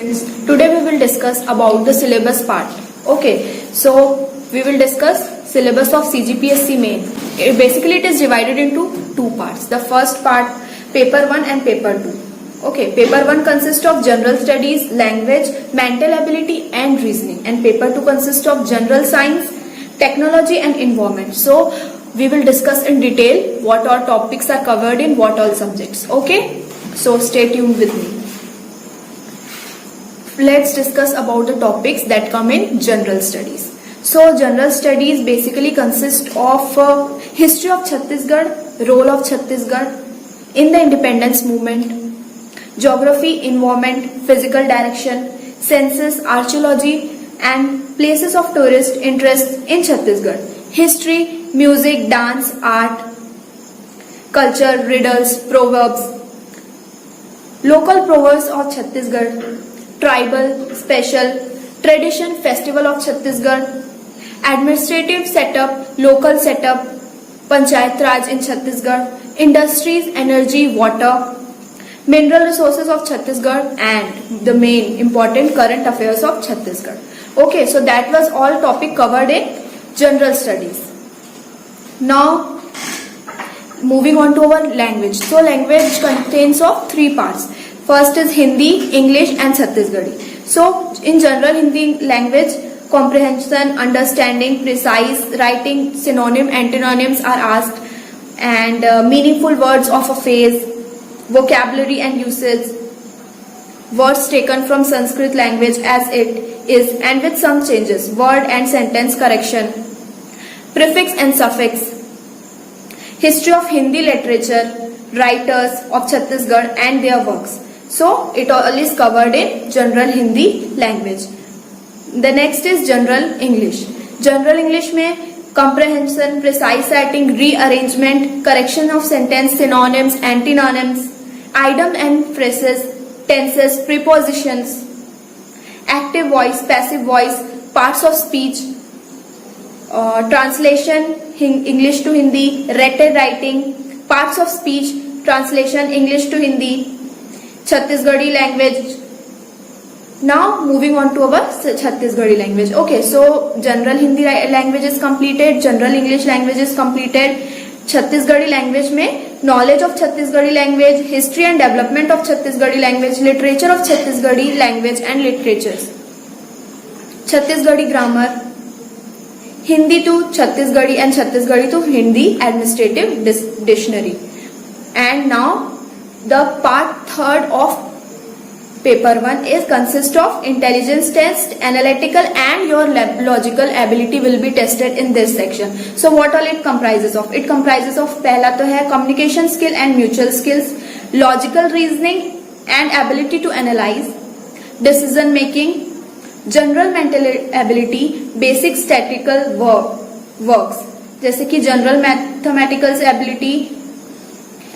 Today we will discuss about the syllabus part. Okay, so we will discuss syllabus of CGPSC main. Basically, it is divided into two parts. The first part, paper 1 and paper 2. Okay, paper 1 consists of general studies, language, mental ability and reasoning, and paper 2 consists of general science, technology and environment. So we will discuss in detail what all topics are covered in what all subjects. Okay, so stay tuned with me. Let's discuss about the topics that come in general studies. So general studies basically consist of history of Chhattisgarh, role of Chhattisgarh in the independence movement, geography, environment, physical direction, census, archaeology and places of tourist interest in Chhattisgarh, history, music, dance, art, culture, riddles, proverbs, local proverbs of Chhattisgarh, tribal, special, tradition, festival of Chhattisgarh, administrative setup, local setup, Panchayat Raj in Chhattisgarh, industries, energy, water, mineral resources of Chhattisgarh and the main important current affairs of Chhattisgarh. Okay, so that was all topic covered in general studies. Now moving on to our language. So language contains of three parts. First is Hindi, English and Chhattisgarhi. So in general Hindi language, comprehension, understanding, precise, writing, synonym, antonyms are asked, and meaningful words of a phrase, vocabulary and usage, words taken from Sanskrit language as it is and with some changes, word and sentence correction, prefix and suffix, history of Hindi literature, writers of Chhattisgarh and their works. So it all is covered in general Hindi language. The next is general English. General English में comprehension, precise writing, rearrangement, correction of sentence, synonyms, antonyms, idiom and phrases, tenses, prepositions, active voice, passive voice, parts of speech, translation English to Hindi, written writing, parts of speech, translation English to Hindi, Chhattisgarhi language. Now moving on to our Chhattisgarhi language. Okay, so general Hindi language is completed, general English language is completed. Chhattisgarhi language में knowledge of Chhattisgarhi language, history and development of Chhattisgarhi language, literature of Chhattisgarhi language and literatures, Chhattisgarhi grammar, Hindi to Chhattisgarhi and Chhattisgarhi to Hindi administrative dictionary. And now the part third of paper 1 is consist of intelligence test, analytical and your logical ability will be tested in this section. So what all it comprises of? It comprises of पहला तो है communication skill and mutual skills, logical reasoning and ability to analyze, decision making, general mental ability, basic statistical works जैसे कि general mathematical ability,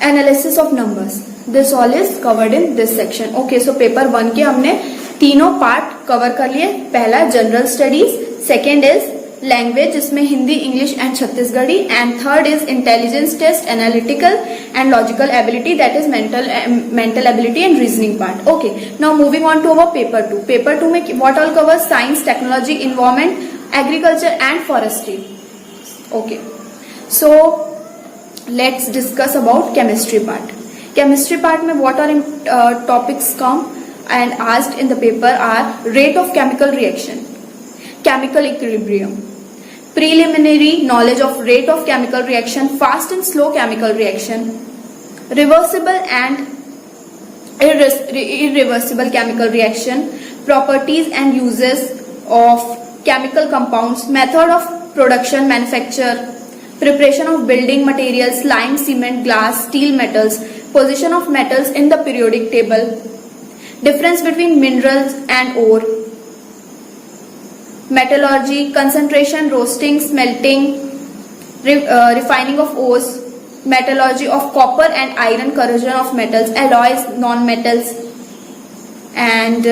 analysis of numbers. This all is covered in this section. Okay, so paper 1 के हमने तीनों part cover कर लिए. पहला general studies, second is language जिसमें Hindi, English and Chhattisgarhi, and third is intelligence test, analytical and logical ability, that is mental ability and reasoning part. Okay, now moving on to our paper 2. Paper 2 में what all cover? Science, technology, environment, agriculture and forestry. Okay, so let's discuss about chemistry part. Chemistry part में what are topics come and asked in the paper are rate of chemical reaction, chemical equilibrium, preliminary knowledge of rate of chemical reaction, fast and slow chemical reaction, reversible and irreversible chemical reaction, properties and uses of chemical compounds, method of production, manufacture, preparation of building materials, lime, cement, glass, steel, metals, position of metals in the periodic table, difference between minerals and ore, metallurgy, concentration, roasting, smelting, refining of ores, metallurgy of copper and iron, corrosion of metals, alloys, non-metals, and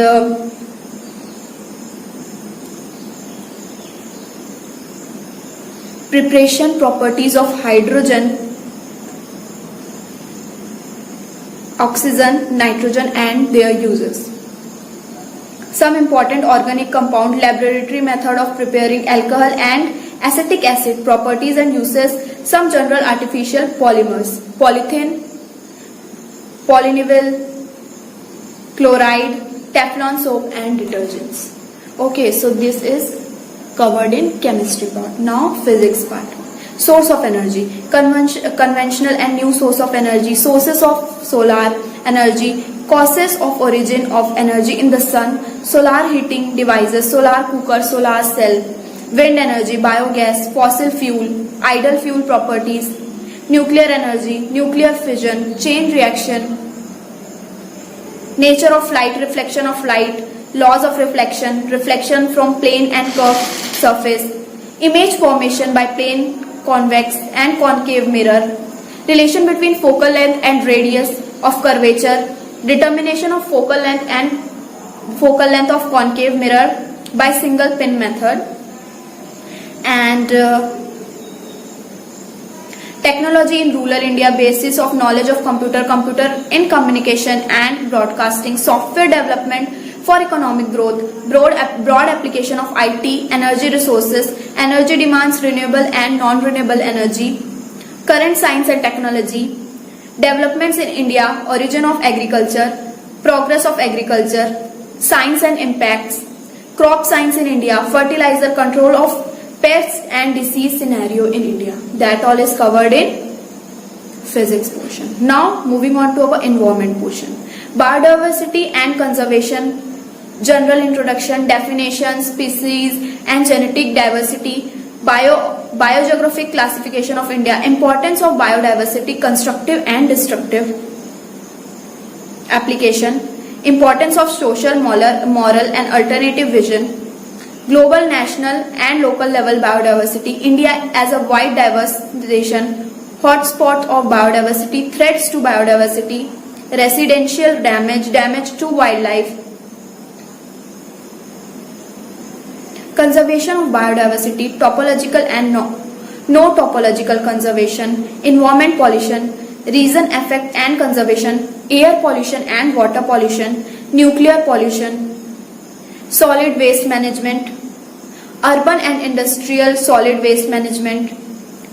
preparation properties of hydrogen, oxygen, nitrogen and their uses. some important organic compound, laboratory method of preparing alcohol and acetic acid, properties and uses, some general artificial polymers, polythene, polynivel, chloride, Teflon soap and detergents. Okay, so this is covered in chemistry part. Now physics part. Source of energy, conventional and new source of energy, sources of solar energy, causes of origin of energy in the sun, solar heating devices, solar cooker, solar cell, wind energy, biogas, fossil fuel, idle fuel properties, nuclear energy, nuclear fission, chain reaction, nature of light, reflection of light, laws of reflection, reflection from plane and curved surface, image formation by plane, convex and concave mirror, relation between focal length and radius of curvature, determination of focal length of concave mirror by single pin method, and technology in rural India, basis of knowledge of computer in communication and broadcasting, software development for economic growth, broad application of IT, energy resources, energy demands, renewable and non-renewable energy, current science and technology, developments in India, origin of agriculture, progress of agriculture, science and impacts, crop science in India, fertilizer, control of pests and disease scenario in India. That all is covered in physics portion. Now moving on to our environment portion. Biodiversity and conservation, general introduction, definition, species and genetic diversity, biogeographic classification of India, importance of biodiversity, constructive and destructive application, importance of social, moral and alternative vision, global, national and local level biodiversity, India as a wide diverse nation, hotspot of biodiversity, threats to biodiversity, residential damage to wildlife, conservation of biodiversity, topological and no topological conservation, environment pollution, reason, effect and conservation, air pollution and water pollution, nuclear pollution, solid waste management, urban and industrial solid waste management,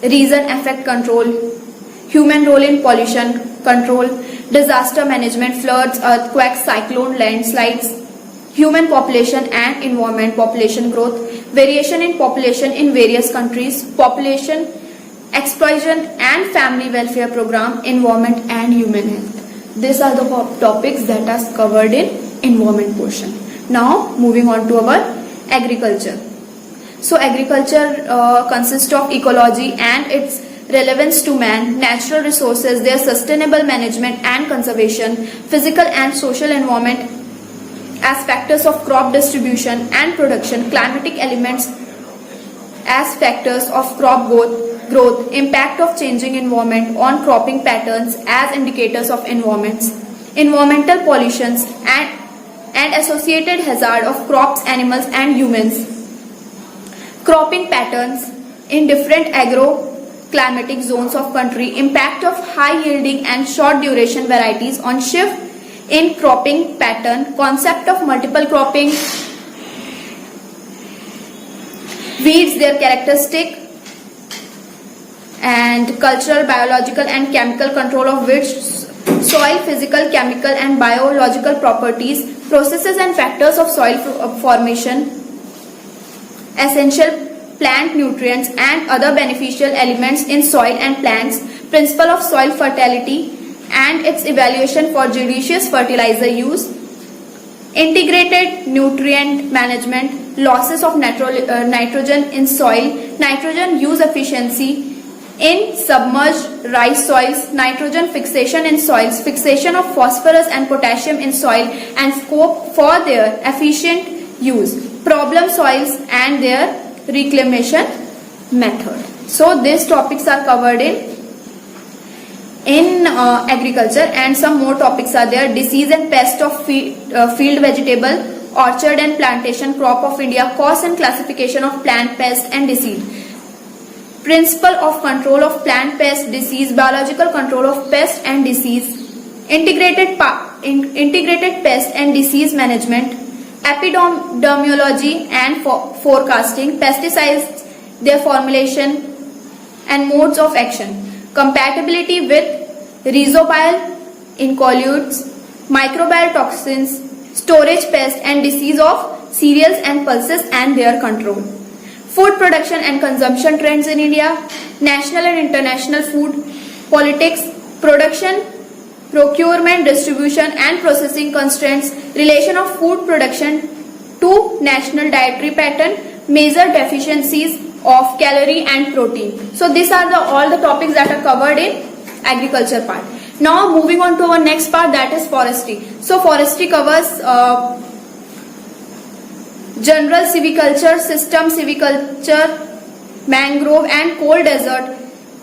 reason, effect control, human role in pollution control, disaster management, floods, earthquakes, cyclone, landslides, human population and environment, population growth, variation in population in various countries, population explosion and family welfare program, environment and human health. These are the topics that are covered in environment portion. Now moving on to our agriculture. So agriculture consists of ecology and its relevance to man, natural resources, their sustainable management and conservation, physical and social environment as factors of crop distribution and production, climatic elements as factors of crop growth, impact of changing environment on cropping patterns as indicators of environments, environmental pollutions and associated hazard of crops, animals and humans, cropping patterns in different agro-climatic zones of country, impact of high yielding and short duration varieties on shift in cropping pattern, concept of multiple cropping, weeds, their characteristic and cultural, biological and chemical control of which, soil, physical, chemical and biological properties, processes and factors of soil formation, essential plant nutrients and other beneficial elements in soil and plants, principle of soil fertility and its evaluation for judicious fertilizer use, integrated nutrient management, losses of nitrogen in soil, nitrogen use efficiency in submerged rice soils, nitrogen fixation in soils, fixation of phosphorus and potassium in soil and scope for their efficient use, problem soils and their reclamation method. So these topics are covered in agriculture, and some more topics are there: disease and pest of field vegetable, orchard and plantation crop of India, cause and classification of plant pest and disease, principle of control of plant pest disease, biological control of pest and disease, integrated pest and disease management, epidemiology and forecasting, pesticides, their formulation and modes of action, compatibility with rhizobial incolutes, microbial toxins, storage pest and disease of cereals and pulses and their control. Food production and consumption trends in India, national and international food politics, production, procurement, distribution and processing constraints, relation of food production to national dietary pattern, major deficiencies of calorie and protein. So these are all the topics that are covered in agriculture part. Now moving on to our next part, that is forestry. So forestry covers general silviculture, system silviculture, mangrove and cold desert,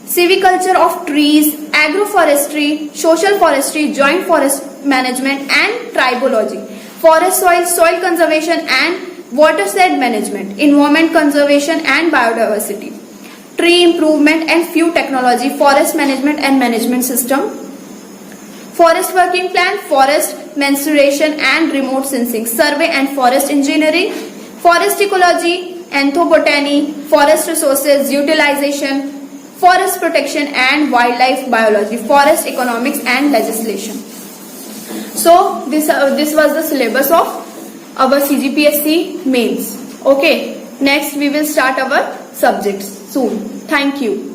silviculture of trees, agroforestry, social forestry, joint forest management and tribology, forest soil conservation and watershed management, environment conservation and biodiversity, tree improvement and few technology, forest management and management system, forest working plan, forest mensuration and remote sensing, survey and forest engineering, forest ecology, anthropobotany, forest resources utilization, forest protection and wildlife biology, forest economics and legislation. So this was the syllabus of our CGPSC mains. Okay, next we will start our subjects soon. Thank you.